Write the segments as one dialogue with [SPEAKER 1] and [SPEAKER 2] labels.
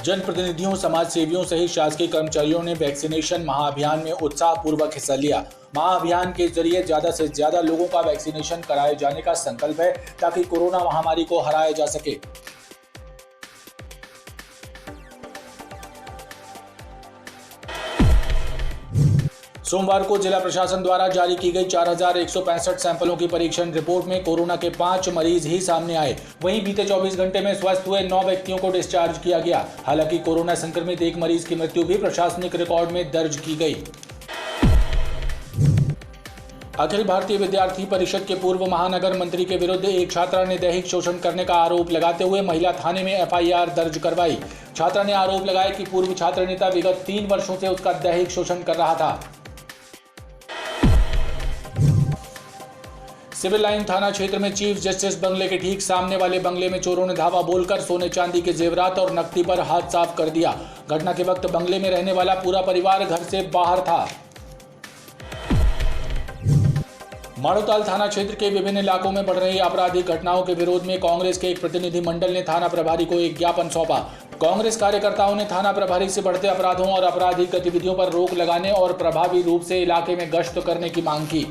[SPEAKER 1] जनप्रतिनिधियों, समाज सेवियों सहित शासकीय कर्मचारियों ने वैक्सीनेशन महाअभियान में उत्साहपूर्वक हिस्सा लिया। महाअभियान के जरिए ज्यादा से ज्यादा लोगों का वैक्सीनेशन कराए जाने का संकल्प है ताकि कोरोना महामारी को हराया जा सके। सोमवार को जिला प्रशासन द्वारा जारी की गई 4165 सैंपलों की परीक्षण रिपोर्ट में कोरोना के 5 मरीज ही सामने आए। वहीं बीते 24 घंटे में स्वस्थ हुए 9 व्यक्तियों को डिस्चार्ज किया गया। हालांकि कोरोना संक्रमित एक मरीज की मृत्यु भी प्रशासनिक रिकॉर्ड में दर्ज की गई। अखिल भारतीय विद्यार्थी परिषद के पूर्व महानगर मंत्री के विरुद्ध एक छात्रा ने दैहिक शोषण करने का आरोप लगाते हुए महिला थाने में एफआईआर दर्ज करवाई। छात्रा ने आरोप लगाया कि पूर्व छात्र नेता विगत 3 वर्षों से उसका दैहिक शोषण कर रहा था। सिविल लाइन थाना क्षेत्र में चीफ जस्टिस बंगले के ठीक सामने वाले बंगले में चोरों ने धावा बोलकर सोने चांदी के जेवरात और नकदी पर हाथ साफ कर दिया। घटना के वक्त बंगले में रहने वाला पूरा परिवार घर से बाहर था। माड़ोताल थाना क्षेत्र के विभिन्न इलाकों में बढ़ रही आपराधिक घटनाओं के विरोध में कांग्रेस के एक प्रतिनिधि मंडल ने थाना प्रभारी को एक ज्ञापन सौंपा। कांग्रेस कार्यकर्ताओं ने थाना प्रभारी से बढ़ते अपराधों और आपराधिक गतिविधियों पर रोक लगाने और प्रभावी रूप से इलाके में गश्त करने की मांग की।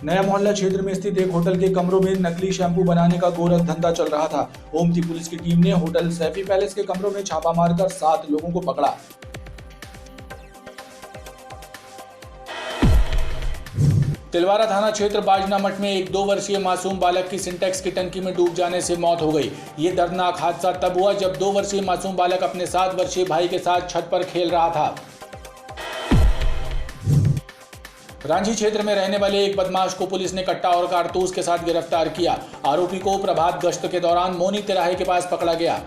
[SPEAKER 1] नया मोहल्ला क्षेत्र में स्थित एक होटल के कमरों में नकली शैंपू बनाने का गोरख धंधा चल रहा था। ओमती पुलिस की टीम ने होटल सैफी पैलेस के कमरों में छापा मारकर 7 लोगों को पकड़ा। तिलवारा थाना क्षेत्र बाजना मठ में एक 2 वर्षीय मासूम बालक की सिंटेक्स की टंकी में डूब जाने से मौत हो गई। ये दर्दनाक हादसा तब हुआ जब 2 वर्षीय मासूम बालक अपने 7 वर्षीय भाई के साथ छत पर खेल रहा था। रांची क्षेत्र में रहने वाले एक बदमाश को पुलिस ने कट्टा और कारतूस के साथ गिरफ्तार किया। आरोपी को प्रभात गश्त के दौरान मोनी तिराहे के पास पकड़ा गया।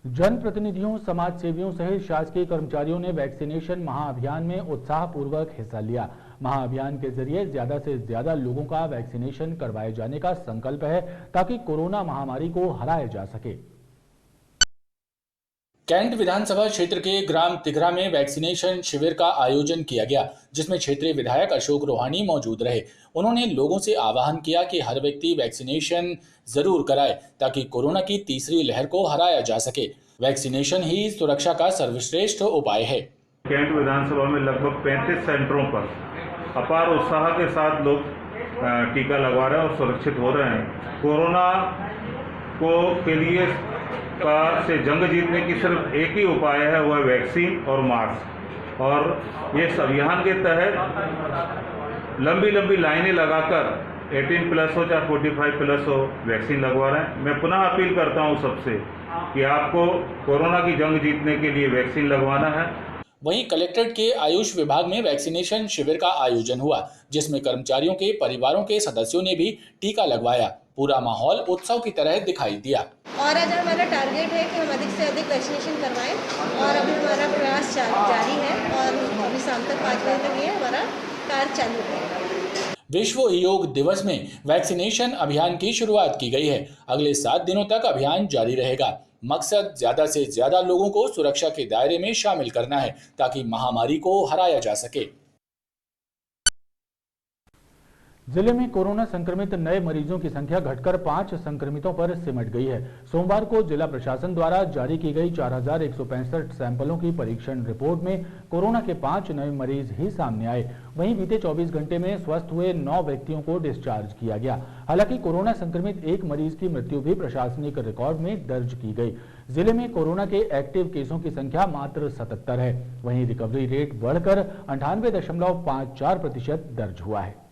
[SPEAKER 1] जनप्रतिनिधियों, समाज सेवियों सहित शासकीय कर्मचारियों ने वैक्सीनेशन महाअभियान में उत्साहपूर्वक हिस्सा लिया। महाअभियान के जरिए ज्यादा से ज्यादा लोगों का वैक्सीनेशन करवाए जाने का संकल्प है ताकि कोरोना महामारी को हराया जा सके। कैंट विधानसभा क्षेत्र के ग्राम तिघरा में वैक्सीनेशन शिविर का आयोजन किया गया, जिसमें क्षेत्रीय विधायक अशोक रोहानी मौजूद रहे। उन्होंने लोगों से आह्वान किया कि हर व्यक्ति वैक्सीनेशन जरूर कराए ताकि कोरोना की तीसरी लहर को हराया जा सके। वैक्सीनेशन ही सुरक्षा का सर्वश्रेष्ठ उपाय है।
[SPEAKER 2] कैंट विधानसभा में लगभग 35 सेंटरों पर अपार उत्साह के साथ लोग टीका लगवा रहे हैं और सुरक्षित हो रहे हैं। कोरोना को के लिए से जंग जीतने की सिर्फ एक ही उपाय है, वह वैक्सीन और मास्क। और इस अभियान के तहत लंबी लंबी लाइनें लगाकर 18 प्लस हो चाहे 45 प्लस हो वैक्सीन लगवा रहे हैं। मैं पुनः अपील करता हूं सबसे कि आपको कोरोना की जंग जीतने के लिए वैक्सीन लगवाना है।
[SPEAKER 1] वहीं कलेक्ट्रेट के आयुष विभाग में वैक्सीनेशन शिविर का आयोजन हुआ, जिसमें कर्मचारियों के परिवारों के सदस्यों ने भी टीका लगवाया। पूरा माहौल उत्सव की तरह दिखाई दिया।
[SPEAKER 3] और आज हमारा टारगेट है कि हम अधिक से अधिक वैक्सीनेशन करवाएं और अभी हमारा प्रयास जारी है और अभी शाम तक 5 बजे तक ये हमारा कार्य चालू है।
[SPEAKER 1] विश्व योग दिवस में वैक्सीनेशन अभियान की शुरुआत की गई है। अगले 7 दिनों तक अभियान जारी रहेगा। मकसद ज्यादा से ज्यादा लोगों को सुरक्षा के दायरे में शामिल करना है ताकि महामारी को हराया जा सके। जिले में कोरोना संक्रमित नए मरीजों की संख्या घटकर 5 संक्रमितों पर सिमट गई है। सोमवार को जिला प्रशासन द्वारा जारी की गई 4165 सैंपलों की परीक्षण रिपोर्ट में कोरोना के 5 नए मरीज ही सामने आए। वहीं बीते 24 घंटे में स्वस्थ हुए 9 व्यक्तियों को डिस्चार्ज किया गया। हालांकि कोरोना संक्रमित एक मरीज की मृत्यु भी प्रशासनिक रिकॉर्ड में दर्ज की गई। जिले में कोरोना के एक्टिव केसों की संख्या मात्र 77 है। वहीं रिकवरी रेट बढ़कर 98.54% दर्ज हुआ है।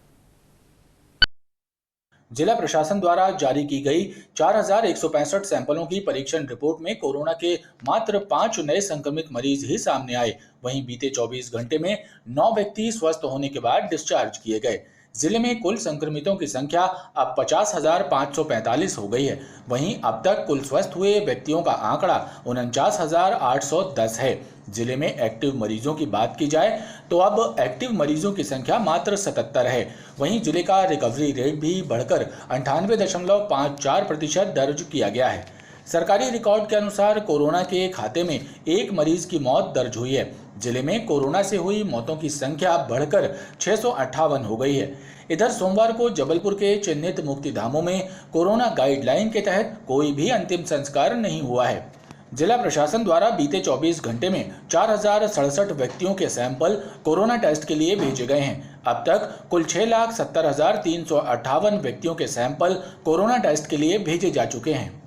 [SPEAKER 1] जिला प्रशासन द्वारा जारी की गई 4165 सैंपलों की परीक्षण रिपोर्ट में कोरोना के मात्र 5 नए संक्रमित मरीज ही सामने आए। वहीं बीते 24 घंटे में 9 व्यक्ति स्वस्थ होने के बाद डिस्चार्ज किए गए। जिले में कुल संक्रमितों की संख्या अब 50,545 हो गई है। वहीं अब तक कुल स्वस्थ हुए व्यक्तियों का आंकड़ा 49,810 है। जिले में एक्टिव मरीजों की बात की जाए तो अब एक्टिव मरीजों की संख्या मात्र 77 है। वहीं जिले का रिकवरी रेट भी बढ़कर 98.54% दर्ज किया गया है। सरकारी रिकॉर्ड के अनुसार कोरोना के खाते में एक मरीज की मौत दर्ज हुई है। जिले में कोरोना से हुई मौतों की संख्या बढ़कर 658 हो गई है। इधर सोमवार को जबलपुर के चिन्हित मुक्तिधामों में कोरोना गाइडलाइन के तहत कोई भी अंतिम संस्कार नहीं हुआ है। जिला प्रशासन द्वारा बीते 24 घंटे में 4067 व्यक्तियों के सैंपल कोरोना टेस्ट के लिए भेजे गए हैं। अब तक कुल 6,70,358 व्यक्तियों के सैंपल कोरोना टेस्ट के लिए भेजे जा चुके हैं।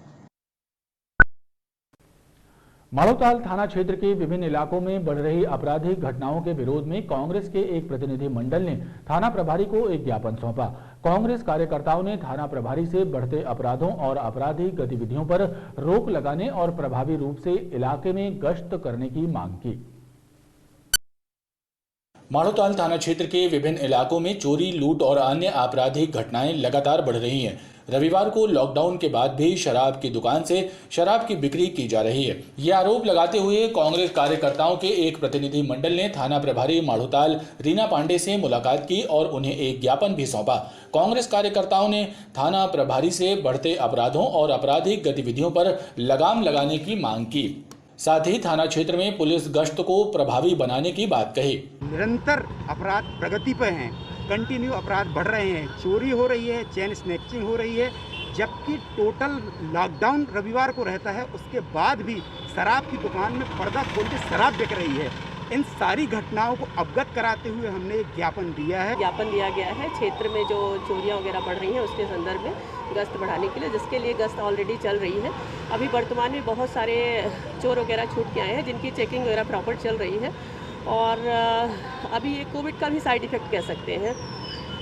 [SPEAKER 4] माड़ोताल थाना क्षेत्र के विभिन्न इलाकों में बढ़ रही आपराधिक घटनाओं के विरोध में कांग्रेस के एक प्रतिनिधि मंडल ने थाना प्रभारी को एक ज्ञापन सौंपा। कांग्रेस कार्यकर्ताओं ने थाना प्रभारी से बढ़ते अपराधों और आपराधिक गतिविधियों पर रोक लगाने और प्रभावी रूप से इलाके में गश्त करने की मांग की।
[SPEAKER 1] माड़ोताल थाना क्षेत्र के विभिन्न इलाकों में चोरी, लूट और अन्य आपराधिक घटनाएं लगातार बढ़ रही हैं। रविवार को लॉकडाउन के बाद भी शराब की दुकान से शराब की बिक्री की जा रही है। ये आरोप लगाते हुए कांग्रेस कार्यकर्ताओं के एक प्रतिनिधि मंडल ने थाना प्रभारी माड़ोताल रीना पांडे से मुलाकात की और उन्हें एक ज्ञापन भी सौंपा। कांग्रेस कार्यकर्ताओं ने थाना प्रभारी से बढ़ते अपराधों और आपराधिक गतिविधियों पर लगाम लगाने की मांग की। साथ ही थाना क्षेत्र में पुलिस गश्त को प्रभावी बनाने की बात कही।
[SPEAKER 5] निरंतर अपराध प्रगति पर हैं, कंटिन्यू अपराध बढ़ रहे हैं, चोरी हो रही है, चेन स्नैचिंग हो रही है, जबकि टोटल लॉकडाउन रविवार को रहता है, उसके बाद भी शराब की दुकान में पर्दा खोल के शराब बिक रही है। इन सारी घटनाओं को अवगत कराते हुए हमने एक ज्ञापन दिया है।
[SPEAKER 6] ज्ञापन दिया गया है क्षेत्र में जो चोरियां वगैरह बढ़ रही हैं उसके संदर्भ में गश्त बढ़ाने के लिए, जिसके लिए गश्त ऑलरेडी चल रही है। अभी वर्तमान में बहुत सारे चोर वगैरह छूट के आए हैं जिनकी चेकिंग वगैरह प्रॉपर चल रही है और अभी ये कोविड का भी साइड इफेक्ट कह सकते हैं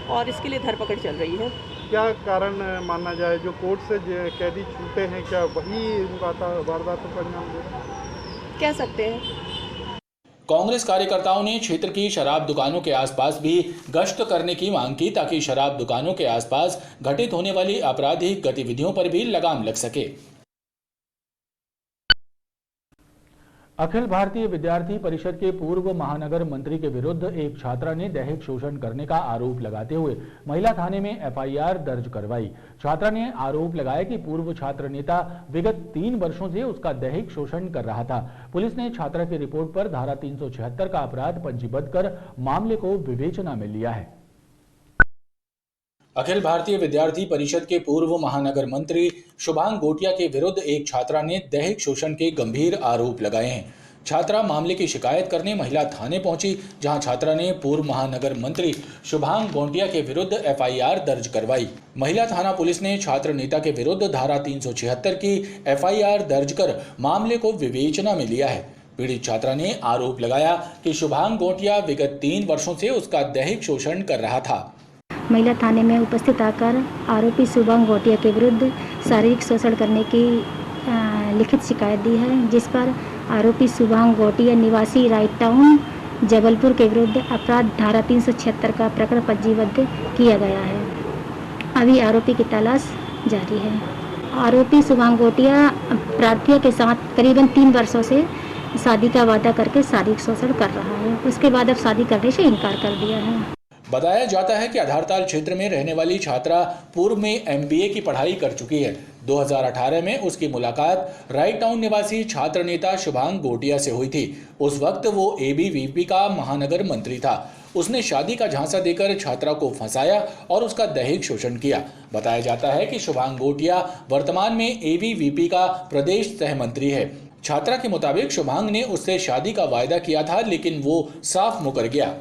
[SPEAKER 6] और इसके लिए धरपकड़ चल रही है।
[SPEAKER 7] क्या कारण माना जाए जो कोर्ट से कैदी छूटे हैं, क्या वही वारदातों को अंजाम दे रहे हैं?
[SPEAKER 6] कह सकते हैं।
[SPEAKER 1] कांग्रेस कार्यकर्ताओं ने क्षेत्र की शराब दुकानों के आसपास भी गश्त करने की मांग की ताकि शराब दुकानों के आसपास घटित होने वाली आपराधिक गतिविधियों पर भी लगाम लग सके।
[SPEAKER 4] अखिल भारतीय विद्यार्थी परिषद के पूर्व महानगर मंत्री के विरुद्ध एक छात्रा ने दैहिक शोषण करने का आरोप लगाते हुए महिला थाने में एफआईआर दर्ज करवाई। छात्रा ने आरोप लगाया कि पूर्व छात्र नेता विगत 3 वर्षों से उसका दैहिक शोषण कर रहा था। पुलिस ने छात्रा की रिपोर्ट पर धारा 376 का अपराध पंजीबद्ध कर मामले को विवेचना में लिया है।
[SPEAKER 1] अखिल भारतीय विद्यार्थी परिषद के पूर्व महानगर मंत्री शुभांग गोटिया के विरुद्ध एक छात्रा ने दैहिक शोषण के गंभीर आरोप लगाए हैं। छात्रा मामले की शिकायत करने महिला थाने पहुंची, जहां छात्रा ने पूर्व महानगर मंत्री शुभांग गोटिया के विरुद्ध एफआईआर दर्ज करवाई। महिला थाना पुलिस ने छात्र नेता के विरुद्ध धारा 376 की एफआईआर दर्ज कर मामले को विवेचना में लिया है। पीड़ित छात्रा ने आरोप लगाया कि शुभांग गोटिया विगत 3 वर्षों से उसका दैहिक शोषण कर रहा था।
[SPEAKER 8] महिला थाने में उपस्थित आकर आरोपी शुभांग गोटिया के विरुद्ध शारीरिक शोषण करने की लिखित शिकायत दी है, जिस पर आरोपी शुभांग गोटिया निवासी राइट टाउन जबलपुर के विरुद्ध अपराध धारा 376 का प्रकरण पंजीबद्ध किया गया है। अभी आरोपी की तलाश जारी है। आरोपी शुभांग गोटिया प्रार्थियों के साथ करीबन 3 वर्षों से शादी का वादा करके शारीरिक शोषण कर रहा है। उसके बाद अब शादी करने से इनकार कर दिया है।
[SPEAKER 1] बताया जाता है कि आधारताल क्षेत्र में रहने वाली छात्रा पूर्व में एमबीए की पढ़ाई कर चुकी है। 2018 में उसकी मुलाकात राइट टाउन निवासी छात्र नेता शुभांग गोटिया से हुई थी। उस वक्त वो एबीवीपी का महानगर मंत्री था। उसने शादी का झांसा देकर छात्रा को फंसाया और उसका दैहिक शोषण किया। बताया जाता है कि शुभांग गोटिया वर्तमान में एबीवीपी का प्रदेश सह मंत्री है। छात्रा के मुताबिक शुभांग ने उससे शादी का वायदा किया था, लेकिन वो साफ मुकर गया।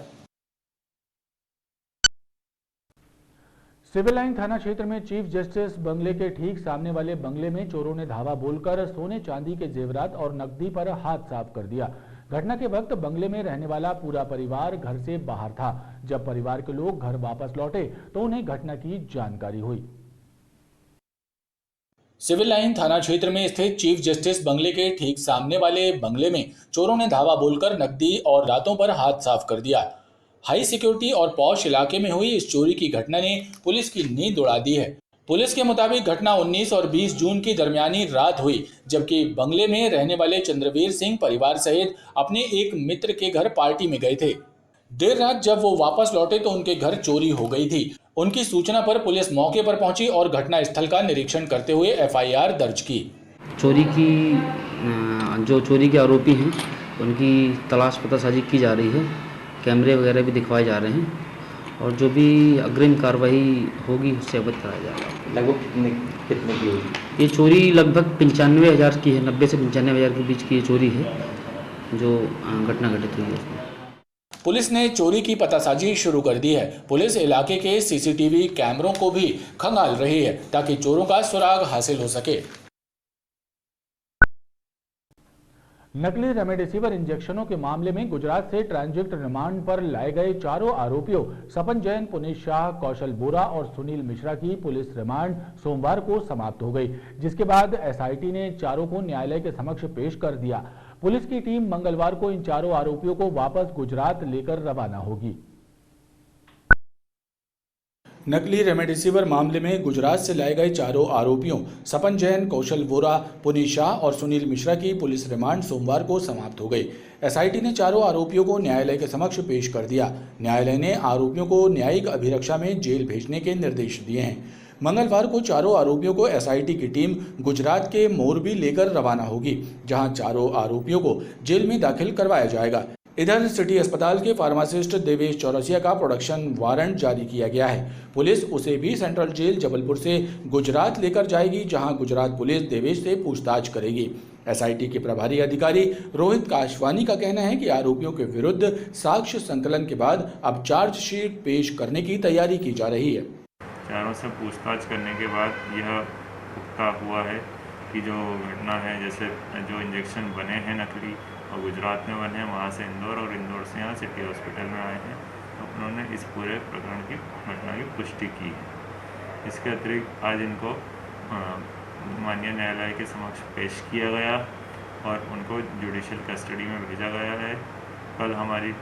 [SPEAKER 4] सिविल लाइन थाना क्षेत्र में चीफ जस्टिस बंगले के ठीक सामने वाले बंगले में चोरों ने धावा बोलकर सोने चांदी के जेवरात और नकदी पर हाथ साफ कर दिया। घटना के वक्त बंगले में रहने वाला पूरा परिवार घर से बाहर था। जब परिवार के लोग घर वापस लौटे तो उन्हें घटना की जानकारी हुई।
[SPEAKER 1] सिविल लाइन थाना क्षेत्र में स्थित चीफ जस्टिस बंगले के ठीक सामने वाले बंगले में चोरों ने धावा बोलकर नकदी और रातों पर हाथ साफ कर दिया। हाई सिक्योरिटी और पॉश इलाके में हुई इस चोरी की घटना ने पुलिस की नींद उड़ा दी है। पुलिस के मुताबिक घटना 19 और 20 जून की दरमियानी रात हुई, जबकि बंगले में रहने वाले चंद्रवीर सिंह परिवार सहित अपने एक मित्र के घर पार्टी में गए थे। देर रात जब वो वापस लौटे तो उनके घर चोरी हो गई थी। उनकी सूचना पर पुलिस मौके पर पहुंची और घटना स्थल का निरीक्षण करते हुए एफआईआर दर्ज की।
[SPEAKER 9] चोरी की जो चोरी के आरोपी हैं उनकी तलाश पतासाजी की जा रही है, कैमरे वगैरह भी दिखवाए जा रहे हैं और जो भी अग्रिम कार्रवाई होगी उससे अवगत कराया जाएगा।
[SPEAKER 10] लगभग कितने की होगी
[SPEAKER 9] ये चोरी? लगभग 95,000 की है, 90 से 95,000 के बीच की ये चोरी है जो घटना घटित हुई है उसमें।
[SPEAKER 1] पुलिस ने चोरी की पतासाजी शुरू कर दी है। पुलिस इलाके के सीसीटीवी कैमरों को भी खंगाल रही है ताकि चोरों का सुराग हासिल हो सके।
[SPEAKER 4] नकली रेमडेसिविर इंजेक्शनों के मामले में गुजरात से ट्रांजिट रिमांड पर लाए गए चारों आरोपियों सपन जैन, पुनीत शाह, कौशल बोरा और सुनील मिश्रा की पुलिस रिमांड सोमवार को समाप्त हो गई, जिसके बाद एसआईटी ने चारों को न्यायालय के समक्ष पेश कर दिया। पुलिस की टीम मंगलवार को इन चारों आरोपियों को वापस गुजरात लेकर रवाना होगी। नकली रेमडेसिविर मामले में गुजरात से लाए गए चारों आरोपियों सपन जैन, कौशल वोरा, पुनीत शाह और सुनील मिश्रा की पुलिस रिमांड सोमवार को समाप्त हो गई। एसआईटी ने चारों आरोपियों को न्यायालय के समक्ष पेश कर दिया। न्यायालय ने आरोपियों को न्यायिक अभिरक्षा में जेल भेजने के निर्देश दिए हैं। मंगलवार को चारों आरोपियों को एसआईटी की टीम गुजरात के मोरबी लेकर रवाना होगी, जहां चारों आरोपियों को जेल में दाखिल करवाया जाएगा। इधर सिटी अस्पताल के फार्मासिस्ट देवेश चौरसिया का प्रोडक्शन वारंट जारी किया गया है। पुलिस उसे भी सेंट्रल जेल जबलपुर से गुजरात लेकर जाएगी, जहां गुजरात पुलिस देवेश से पूछताछ करेगी। एसआईटी के प्रभारी अधिकारी रोहित काशवानी का कहना है कि आरोपियों के विरुद्ध साक्ष्य संकलन के बाद अब चार्जशीट पेश करने की तैयारी की जा रही है।
[SPEAKER 11] चारों से पूछताछ करने के बाद यह पुख्ता हुआ है कि जो घटना है, जैसे जो इंजेक्शन बने हैं नकली और गुजरात में बने हैं, वहाँ से इंदौर और इंदौर से यहाँ सिटी हॉस्पिटल में आए हैं, तो उन्होंने इस पूरे प्रकरण की घटना की पुष्टि की है। इसके अतिरिक्त आज इनको माननीय न्यायालय के समक्ष पेश किया गया और उनको जुडिशियल कस्टडी में भेजा गया है। कल हमारी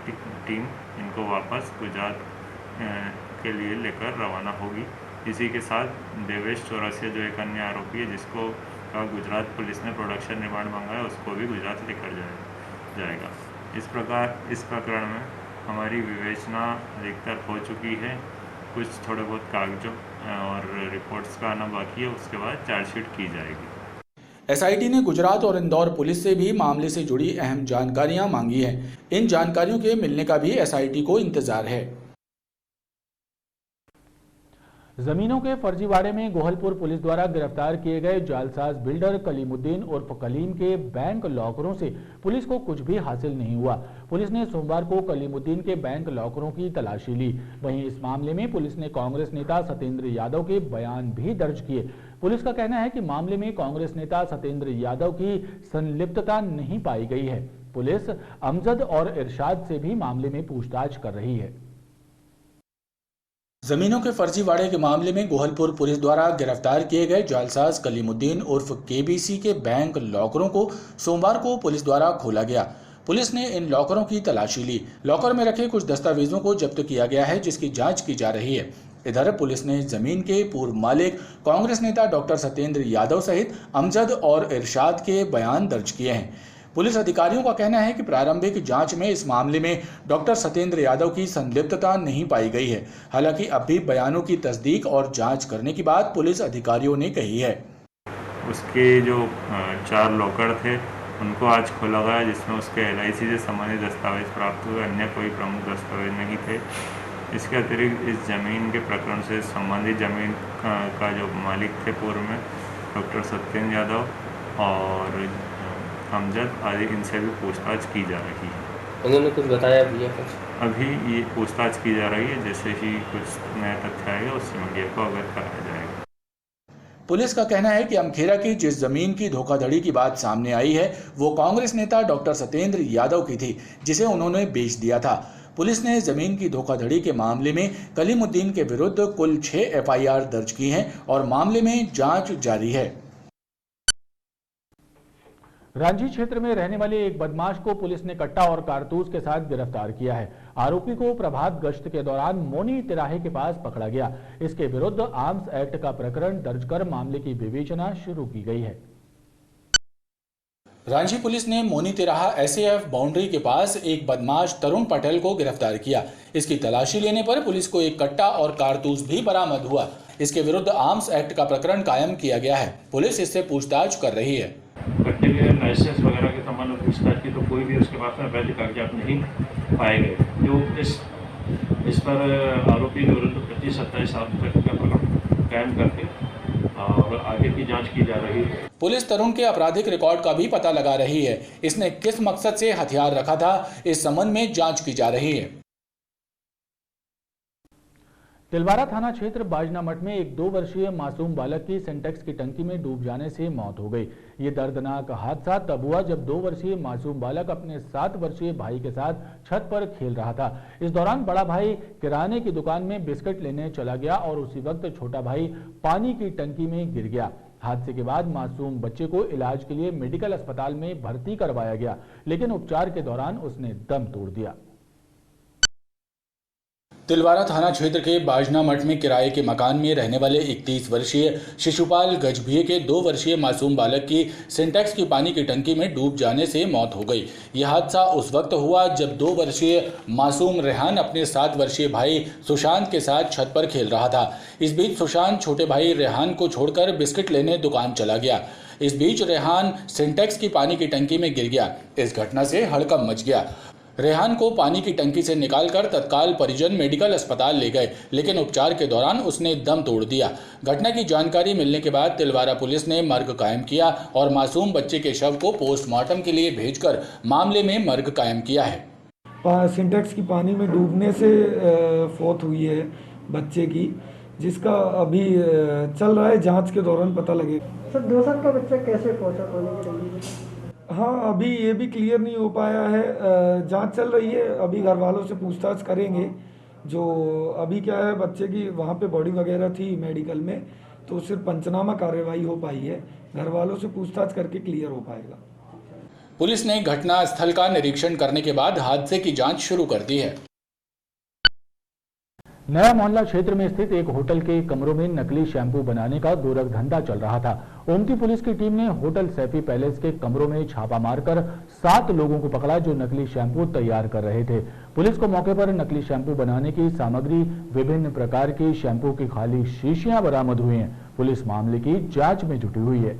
[SPEAKER 11] टीम इनको वापस गुजरात के लिए लेकर रवाना होगी। इसी के साथ देवेश चौरसिया जो एक अन्य आरोपी है जिसको गुजरात पुलिस ने प्रोडक्शन रिमांड मांगा है, उसको भी गुजरात लेकर जाएगा। इस प्रकार इस प्रकरण में हमारी विवेचना अधिकतर हो चुकी है। कुछ थोड़े बहुत कागजों और रिपोर्ट्स का आना बाकी है, उसके बाद चार्जशीट की जाएगी।
[SPEAKER 1] एसआईटी ने गुजरात और इंदौर पुलिस से भी मामले से जुड़ी अहम जानकारियां मांगी हैं। इन जानकारियों के मिलने का भी एसआईटी को इंतजार है। जमीनों के फर्जीवाड़े में गोहलपुर पुलिस द्वारा गिरफ्तार किए गए जालसाज बिल्डर कलीमुद्दीन उर्फ कलीम के बैंक लॉकरों से पुलिस को कुछ भी हासिल नहीं हुआ। पुलिस ने सोमवार को कलीमुद्दीन के बैंक लॉकरों की तलाशी ली। वहीं इस मामले में पुलिस ने कांग्रेस नेता सत्येंद्र यादव के बयान भी दर्ज किए। पुलिस का कहना है कि मामले में कांग्रेस नेता सत्येंद्र यादव की संलिप्तता नहीं पाई गई है। पुलिस अमजद और इरशाद से भी मामले में पूछताछ कर रही है। जमीनों के फर्जीवाड़े के मामले में गोहलपुर पुलिस द्वारा गिरफ्तार किए गए जालसाज कलीमुद्दीन उर्फ केबीसी के बैंक लॉकरों को सोमवार को पुलिस द्वारा खोला गया। पुलिस ने इन लॉकरों की तलाशी ली। लॉकर में रखे कुछ दस्तावेजों को जब्त किया गया है, जिसकी जांच की जा रही है। इधर पुलिस ने जमीन के पूर्व मालिक कांग्रेस नेता डॉक्टर सत्येंद्र यादव सहित अमजद और इरशाद के बयान दर्ज किए हैं। पुलिस अधिकारियों का कहना है कि प्रारंभिक जांच में इस मामले में डॉक्टर सत्येंद्र यादव की संलिप्तता नहीं पाई गई है। हालांकि अब भी बयानों की तस्दीक और जांच करने की बात पुलिस अधिकारियों ने कही है।
[SPEAKER 11] उसके जो 4 लॉकर थे उनको आज खोला गया, जिसमें उसके LIC से संबंधित दस्तावेज प्राप्त हुए, अन्य कोई प्रमुख दस्तावेज नहीं थे। इसके अतिरिक्त इस जमीन के प्रकरण से संबंधित जमीन का जो मालिक थे पूर्व में डॉक्टर सत्येंद्र यादव और अमजद आदि, इनसे भी पूछताछ की जा रही है।
[SPEAKER 10] उन्होंने कुछ बताया भैया?
[SPEAKER 11] अभी ये पूछताछ की जा रही है। जैसे ही कुछ नया तथ्य आएगा उससे मीडिया को अवगत कराया जाएगा।
[SPEAKER 1] पुलिस का कहना है कि अमखेरा की जिस जमीन की धोखाधड़ी की बात सामने आई है वो कांग्रेस नेता डॉक्टर सत्येंद्र यादव की थी, जिसे उन्होंने बेच दिया था। पुलिस ने जमीन की धोखाधड़ी के मामले में कलीमुद्दीन के विरुद्ध कुल 6 FIR दर्ज की हैं और मामले में जांच जारी है। रांची क्षेत्र में रहने वाले एक बदमाश को पुलिस ने कट्टा और कारतूस के साथ गिरफ्तार किया है। आरोपी को प्रभात गश्त के दौरान मोनी तिराहे के पास पकड़ा गया। इसके विरुद्ध आर्म्स एक्ट का प्रकरण दर्ज कर मामले की विवेचना शुरू की गई है। रांची पुलिस ने मोनी तिराहा SAF बाउंड्री के पास एक बदमाश तरुण पटेल को गिरफ्तार किया। इसकी तलाशी लेने पर पुलिस को एक कट्टा और कारतूस भी बरामद हुआ। इसके विरुद्ध आर्म्स एक्ट का प्रकरण कायम किया गया है। पुलिस इससे पूछताछ कर रही है।
[SPEAKER 12] घटने के लाइसेंस वगैरह के संबंध में पूछताछ की तो कोई भी उसके पास में वैध कागजात नहीं पाए गए। जो इस पर आरोपी के विरुद्ध 25-27 आर्म्स एक्ट का प्रकरण कायम करके और आगे की जांच की जा रही है।
[SPEAKER 1] पुलिस तरुण के आपराधिक रिकॉर्ड का भी पता लगा रही है। इसने किस मकसद से हथियार रखा था, इस संबंध में जांच की जा रही है।
[SPEAKER 4] तिलवारा थाना क्षेत्र बाजनामठ में एक 2 वर्षीय मासूम बालक की सिंटेक्स की टंकी में डूब जाने से मौत हो गई। ये दर्दनाक हादसा तब हुआ जब 2 वर्षीय मासूम बालक अपने 7 वर्षीय भाई के साथ छत पर खेल रहा था। इस दौरान बड़ा भाई किराने की दुकान में बिस्किट लेने चला गया और उसी वक्त छोटा भाई पानी की टंकी में गिर गया। हादसे के बाद मासूम बच्चे को इलाज के लिए मेडिकल अस्पताल में भर्ती करवाया गया, लेकिन उपचार के दौरान उसने दम तोड़ दिया।
[SPEAKER 1] तिलवारा थाना क्षेत्र के बाजनामठ में किराए के मकान में रहने वाले 31 वर्षीय शिशुपाल गजभिये के 2 वर्षीय मासूम बालक की सिंटेक्स की पानी की टंकी में डूब जाने से मौत हो गई। यह हादसा उस वक्त हुआ जब 2 वर्षीय मासूम रेहान अपने 7 वर्षीय भाई सुशांत के साथ छत पर खेल रहा था। इस बीच सुशांत छोटे भाई रेहान को छोड़कर बिस्किट लेने दुकान चला गया। इस बीच रेहान सिंटेक्स की पानी की टंकी में गिर गया। इस घटना से हड़कंप मच गया। रेहान को पानी की टंकी से निकालकर तत्काल परिजन मेडिकल अस्पताल ले गए, लेकिन उपचार के दौरान उसने दम तोड़ दिया। घटना की जानकारी मिलने के बाद तिलवारा पुलिस ने मर्ग कायम किया और मासूम बच्चे के शव को पोस्टमार्टम के लिए भेजकर मामले में मर्ग कायम किया है।
[SPEAKER 13] सिंटेक्स की पानी में डूबने से फौत हुई है बच्चे की, जिसका अभी चल रहा है, जांच के दौरान पता लगेगा।
[SPEAKER 14] सर 2 साल का बच्चा कैसे पहुंचा पानी की टंकी में?
[SPEAKER 13] हाँ, अभी ये भी क्लियर नहीं हो पाया है, जांच चल रही है। अभी घर वालों से पूछताछ करेंगे। जो अभी क्या है, बच्चे की वहाँ पे बॉडी वगैरह थी मेडिकल में, तो सिर्फ पंचनामा कार्यवाही हो पाई है। घर वालों से पूछताछ करके क्लियर हो पाएगा।
[SPEAKER 1] पुलिस ने घटना स्थल का निरीक्षण करने के बाद हादसे की जांच शुरू कर दी है।
[SPEAKER 4] नया मोहल्ला क्षेत्र में स्थित एक होटल के कमरों में नकली शैंपू बनाने का गोरख धंधा चल रहा था। ओमती पुलिस की टीम ने होटल सैफी पैलेस के कमरों में छापा मारकर 7 लोगों को पकड़ा जो नकली शैंपू तैयार कर रहे थे। पुलिस को मौके पर नकली शैंपू बनाने की सामग्री, विभिन्न प्रकार की शैंपू की खाली शीशियां बरामद हुई हैं। पुलिस मामले की जांच में जुटी हुई है।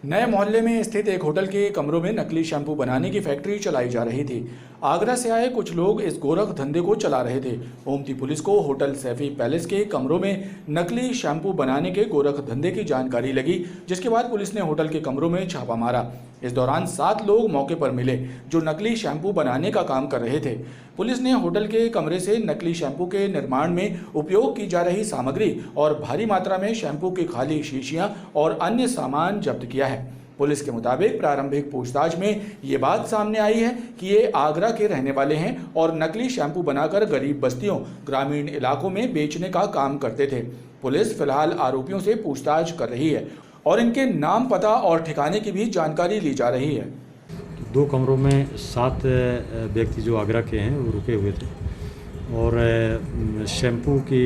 [SPEAKER 1] नए मोहल्ले में स्थित एक होटल के कमरों में नकली शैंपू बनाने की फैक्ट्री चलाई जा रही थी। आगरा से आए कुछ लोग इस गोरख धंधे को चला रहे थे। ओमती पुलिस को होटल सैफी पैलेस के कमरों में नकली शैंपू बनाने के गोरख धंधे की जानकारी लगी, जिसके बाद पुलिस ने होटल के कमरों में छापा मारा। इस दौरान 7 लोग मौके पर मिले जो नकली शैंपू बनाने का काम कर रहे थे। पुलिस ने होटल के कमरे से नकली शैंपू के निर्माण में उपयोग की जा रही सामग्री और भारी मात्रा में शैंपू की खाली शीशियां और अन्य सामान जब्त किया है। पुलिस के मुताबिक प्रारंभिक पूछताछ में ये बात सामने आई है कि ये आगरा के रहने वाले हैं और नकली शैंपू बनाकर गरीब बस्तियों, ग्रामीण इलाकों में बेचने का काम करते थे। पुलिस फिलहाल आरोपियों से पूछताछ कर रही है और इनके नाम, पता और ठिकाने की भी जानकारी ली जा रही है।
[SPEAKER 15] 2 कमरों में 7 व्यक्ति जो आगरा के हैं वो रुके हुए थे और शैम्पू की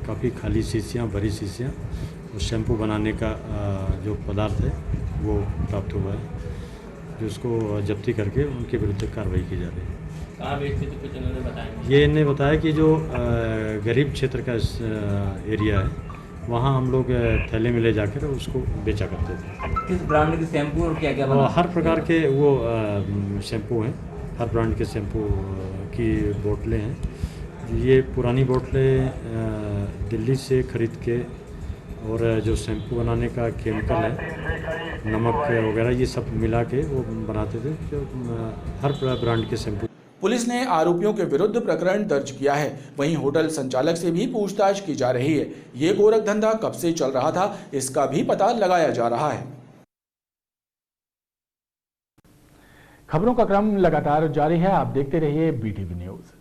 [SPEAKER 15] काफ़ी खाली शीशियाँ, भरी शीशियाँ और शैम्पू बनाने का जो पदार्थ है वो प्राप्त हुआ है, जिसको जब्ती करके उनके विरुद्ध कार्रवाई की जा रही है।
[SPEAKER 10] कहाँ बेचते थे कुछ इन्होंने बताया?
[SPEAKER 15] ये इन्हें बताया कि जो गरीब क्षेत्र का एरिया है वहाँ हम लोग थैले में ले जाकर उसको बेचा करते थे।
[SPEAKER 10] किस ब्रांड के शैम्पू और क्या क्या
[SPEAKER 15] बना? हर प्रकार के वो शैम्पू हैं, हर ब्रांड के शैम्पू की बोतलें हैं। ये पुरानी बोतलें दिल्ली से खरीद के और जो शैम्पू बनाने का केमिकल है, नमक वगैरह, ये सब मिला के वो बनाते थे, जो हर ब्रांड के शैम्पू।
[SPEAKER 1] पुलिस ने आरोपियों के विरुद्ध प्रकरण दर्ज किया है। वहीं होटल संचालक से भी पूछताछ की जा रही है। ये गोरख धंधा कब से चल रहा था, इसका भी पता लगाया जा रहा है।
[SPEAKER 4] खबरों का क्रम लगातार जारी है। आप देखते रहिए BTV न्यूज।